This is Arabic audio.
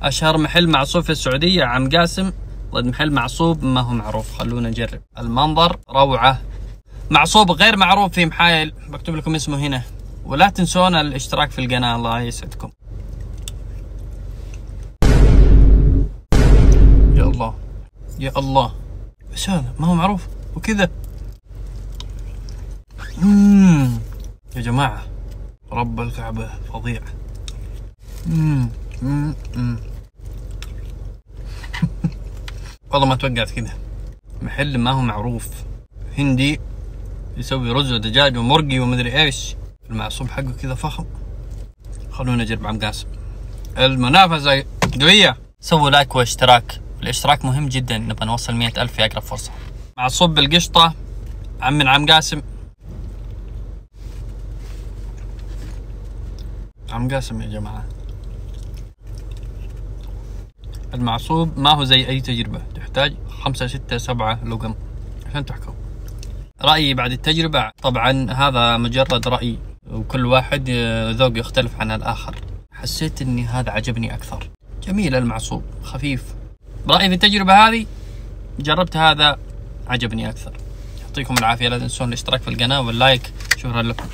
أشهر محل معصوب في السعودية عم قاسم ضد محل معصوب ما هو معروف. خلونا نجرب. المنظر روعة. معصوب غير معروف في محايل، بكتب لكم اسمه هنا. ولا تنسون الاشتراك في القناة، الله يسعدكم. يا الله يا الله، ايش هذا؟ ما هو معروف وكذا. يا جماعة رب الكعبة فظيع. والله ما توقعت كذا. محل ما هو معروف هندي يسوي رز ودجاج ومرقي ومدري ايش، المعصوب حقه كذا فخم. خلونا نجرب عم قاسم. المنافسة قوية. سووا لايك واشتراك، الاشتراك مهم جدا، نبغى نوصل 100,000 في اقرب فرصة. معصوب بالقشطة من عم قاسم. عم قاسم يا جماعة، المعصوب ما هو زي اي تجربة، تحتاج 5 6 7 لقم عشان تحكم. رأيي بعد التجربة، طبعا هذا مجرد رأي وكل واحد ذوق يختلف عن الآخر. حسيت اني هذا عجبني اكثر. جميل المعصوب، خفيف. برأيي في التجربة هذه جربت هذا عجبني اكثر. يعطيكم العافية. لا تنسون الاشتراك في القناة واللايك. شكرا لكم.